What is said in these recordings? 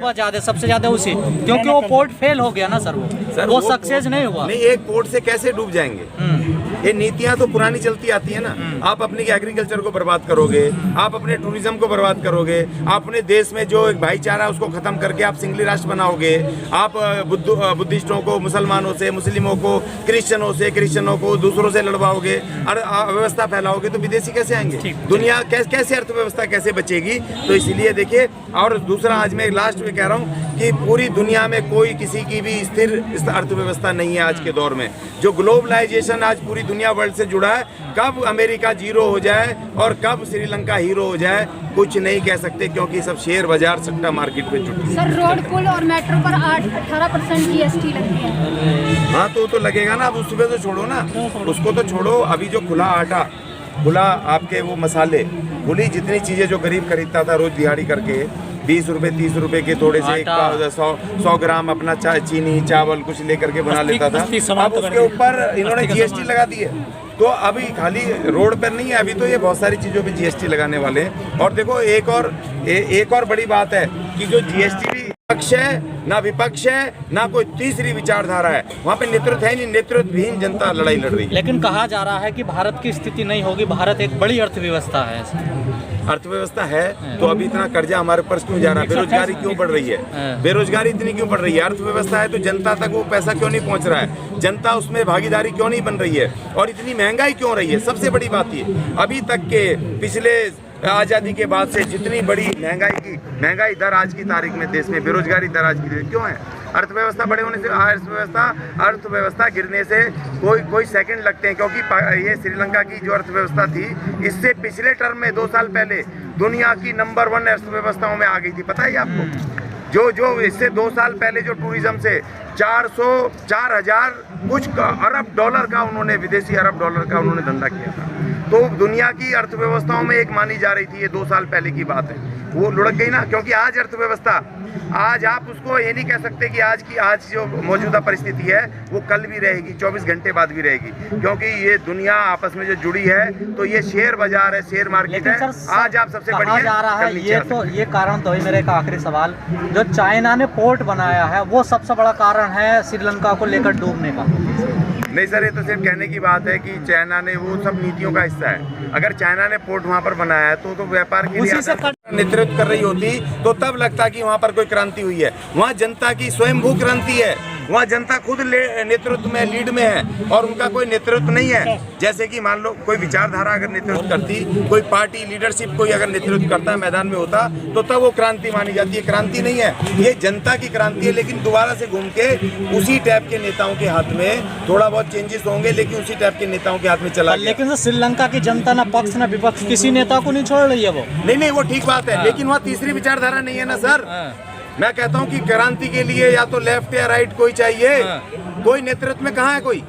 हुआ ज्यादा, सबसे ज्यादा उसी, क्योंकि वो पोर्ट फेल हो गया ना सर, वो सक्सेस नहीं हुआ। नहीं, एक पोर्ट से कैसे डूब जाएंगे? ये नीतियां तो पुरानी चलती आती है ना। आप अपने एग्रीकल्चर को बर्बाद करोगे, आप अपने टूरिज्म को बर्बाद करोगे, आप अपने देश में जो एक भाईचारा है उसको खत्म करके आप सिंगली राष्ट्र बनाओगे, आप बुद्धिस्टों को मुसलमानों से, मुस्लिमों को क्रिश्चियनों को दूसरों से लड़वाओगे और अव्यवस्था फैलाओगे, तो विदेशी कैसे आएंगे? दुनिया कैसे अर्थव्यवस्था कैसे बचेगी? तो इसलिए देखिए, और दूसरा आज मैं लास्ट में कह रहा हूँ कि पूरी दुनिया में कोई किसी की भी स्थिर अर्थव्यवस्था नहीं है आज के दौर में। जो ग्लोबलाइजेशन आज पूरी दुनिया वर्ल्ड से जुड़ा है, कब अमेरिका जीरो हो जाए और कब श्रीलंका हीरो हो जाए कुछ नहीं कह सकते, क्योंकि सब शेयर बाजार सट्टा मार्केट पे जुटे। सर, रोड, पुल और मेट्रो पर 18% GST लगती है। हाँ, तो लगेगा ना। अब उस सुबह तो छोड़ो ना, उसको तो छोड़ो। अभी जो खुला आटा, खुला आपके वो मसाले, खुली जितनी चीजें जो गरीब खरीदता था रोज दिहाड़ी करके 20 रुपए 30 रुपए के थोड़े से 100 ग्राम अपना चीनी चावल कुछ लेकर के बना लेता था, अब उसके ऊपर इन्होंने GST लगा दी है। तो अभी खाली रोड पर नहीं है, अभी तो ये बहुत सारी चीज़ों पे GST लगाने वाले हैं। और देखो एक और बड़ी बात है कि जो GST भी पक्ष है ना विपक्ष है ना कोई तीसरी विचारधारा है, वहाँ पे नेतृत्व है नहीं, नेतृत्वहीन जनता लड़ाई लड़ रही है। लेकिन कहा जा रहा है कि भारत की स्थिति नहीं होगी, भारत एक बड़ी अर्थव्यवस्था है। अर्थव्यवस्था है तो अभी इतना कर्जा हमारे ऊपर क्यों जा रहा है? बेरोजगारी क्यों बढ़ रही है? बेरोजगारी इतनी क्यों बढ़ रही है? अर्थव्यवस्था है तो जनता तक वो पैसा क्यों नहीं पहुंच रहा है? जनता उसमें भागीदारी क्यों नहीं बन रही है? और इतनी महंगाई क्यों रही है? सबसे बड़ी बात ये, अभी तक के पिछले आज़ादी के बाद से जितनी बड़ी महंगाई दर आज की तारीख में देश में, बेरोजगारी दर आज की क्यों है? अर्थव्यवस्था बड़े होने से, अर्थव्यवस्था गिरने से कोई सेकंड लगते हैं, क्योंकि ये श्रीलंका की जो अर्थव्यवस्था थी, इससे पिछले टर्म में 2 साल पहले दुनिया की नंबर 1 अर्थव्यवस्थाओं में आ गई थी। पता है आपको? जो इससे 2 साल पहले जो टूरिज्म से 4,000 कुछ अरब डॉलर का उन्होंने, विदेशी अरब डॉलर का उन्होंने धंधा किया था। तो दुनिया की अर्थव्यवस्थाओं में एक मानी जा रही थी, ये 2 साल पहले की बात है, वो लुढ़क गई ना। क्योंकि आज अर्थव्यवस्था, आज आप उसको ये नहीं कह सकते कि आज जो मौजूदा परिस्थिति है वो कल भी रहेगी, 24 घंटे बाद भी रहेगी, क्योंकि ये दुनिया आपस में जो जुड़ी है, तो ये शेयर बाजार है, शेयर मार्केट है। आज आप सबसे बढ़िया जा रहा है ये कारण तो है। मेरा एक आखिरी सवाल, जो चाइना ने पोर्ट बनाया है वो सबसे बड़ा कारण है श्रीलंका को लेकर डूबने का? नहीं सर, ये तो सिर्फ कहने की बात है कि चाइना ने, वो सब नीतियों का हिस्सा है। अगर चाइना ने पोर्ट वहाँ पर बनाया है तो व्यापार के लिए नेतृत्व कर रही होती तो तब लगता कि वहाँ पर कोई क्रांति हुई है। वहाँ जनता की स्वयंभू क्रांति है, वहाँ जनता खुद नेतृत्व में, लीड में है, और उनका कोई नेतृत्व नहीं है। जैसे कि मान लो कोई विचारधारा अगर नेतृत्व करती, कोई पार्टी लीडरशिप कोई अगर नेतृत्व करता, मैदान में होता, तो तब वो क्रांति मानी जाती है। क्रांति नहीं है, ये जनता की क्रांति है। लेकिन दोबारा से घूम के उसी टाइप के नेताओं के हाथ में थोड़ा बहुत चेंजेस होंगे, लेकिन उसी टाइप के नेताओं के हाथ में चला गया। लेकिन श्रीलंका की जनता ना पक्ष ना विपक्ष किसी नेता को नहीं छोड़ रही है। वो नहीं, वो ठीक बात है, लेकिन वहाँ तीसरी विचारधारा नहीं है ना सर। मैं कहता हूँ कि क्रांति के लिए या तो लेफ्ट या राइट कोई चाहिए, कोई नेतृत्व में कहाँ है कोई?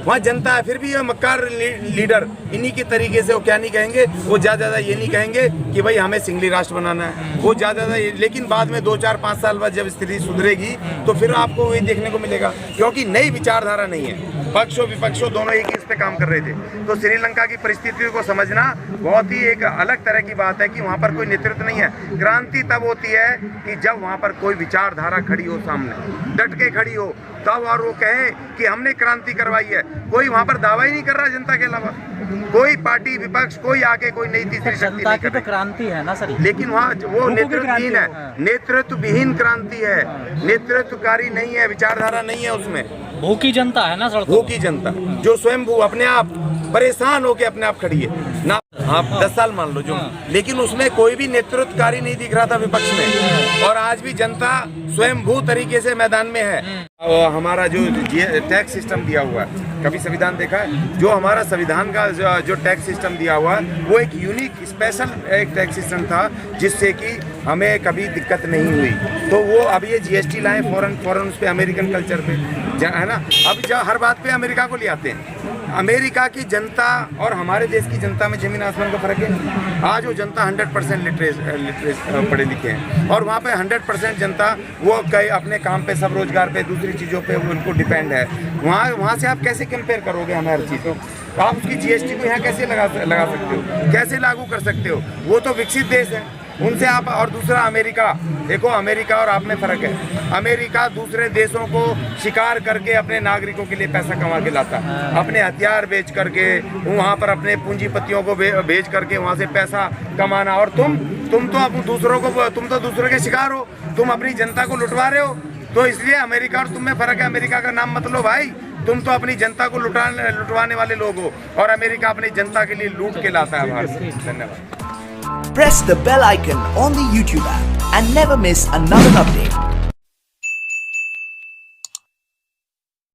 वहाँ जनता है। फिर भी ये मक्कार लीडर इन्हीं के तरीके से वो क्या नहीं कहेंगे, वो ज़्यादा ये नहीं कहेंगे कि भाई हमें सिंगली राष्ट्र बनाना है, वो ज़्यादा, लेकिन बाद में 2, 4, 5 साल बाद जब स्थिति सुधरेगी तो फिर आपको वही देखने को मिलेगा, क्योंकि नई विचारधारा नहीं है। पक्षों विपक्षों दोनों एक ही इस पे काम कर रहे थे। तो श्रीलंका की परिस्थितियों को समझना बहुत ही एक अलग तरह की बात है कि वहाँ पर कोई नेतृत्व नहीं है। क्रांति तब होती है कि जब वहाँ पर कोई विचारधारा खड़ी हो, सामने डट के खड़ी हो, तब और वो कहे कि हमने क्रांति करवाई है। कोई वहाँ पर दावा ही नहीं कर रहा जनता के अलावा, कोई पार्टी विपक्ष कोई आके कोई नई तीसरी शक्ति नहीं कर रही। क्रांति है ना सर, लेकिन वहाँ वो नेतृत्वहीन है, नेतृत्वविहीन क्रांति है, नेतृत्वकारी नहीं है, विचारधारा नहीं है उसमें। भूखी जनता है ना सर, भूखी जनता जो स्वयंभू अपने आप परेशान होके अपने आप खड़ी है ना। आप 10 साल मान लो जो, लेकिन उसमें कोई भी नेतृत्वकारी नहीं दिख रहा था विपक्ष में, और आज भी जनता स्वयंभू तरीके से मैदान में है। हमारा जो टैक्स सिस्टम दिया हुआ है, कभी संविधान देखा है? जो हमारा संविधान का जो टैक्स सिस्टम दिया हुआ है वो एक यूनिक स्पेशल एक टैक्स सिस्टम था, जिससे कि हमें कभी दिक्कत नहीं हुई। तो वो अब ये GST लाए फॉरेन उस पर, अमेरिकन कल्चर पे है ना। अब जब हर बात पे अमेरिका को ले आते हैं, अमेरिका की जनता और हमारे देश की जनता में जमीन आसमान का फर्क है। आज वो जनता 100% लिटरेस पढ़े लिखे हैं, और वहाँ पे 100% जनता वो कई अपने काम पे, सब रोजगार पे, दूसरी चीज़ों पे उनको डिपेंड है। वहाँ से आप कैसे कंपेयर करोगे हमें हर चीज़ को? आप उसकी GST को यहाँ कैसे लगा सकते हो, कैसे लागू कर सकते हो? वो तो विकसित देश है, उनसे आप। और दूसरा अमेरिका, देखो अमेरिका और आप में फ़र्क है। अमेरिका दूसरे देशों को शिकार करके अपने नागरिकों के लिए पैसा कमा के लाता है, अपने हथियार बेच करके वहाँ पर अपने पूंजीपतियों को बेच करके वहाँ से पैसा कमाना। और तुम तो अब दूसरों को, तुम तो दूसरों के शिकार हो, तुम अपनी जनता को लुटवा रहे हो। तो इसलिए अमेरिका और तुम में फ़र्क है। अमेरिका का नाम मत लो भाई, तुम तो अपनी जनता को लुटवाने वाले लोग हो, और अमेरिका अपनी जनता के लिए लूट के लाता है भारत से। धन्यवाद। Press the bell icon on the YouTube app and never miss another update.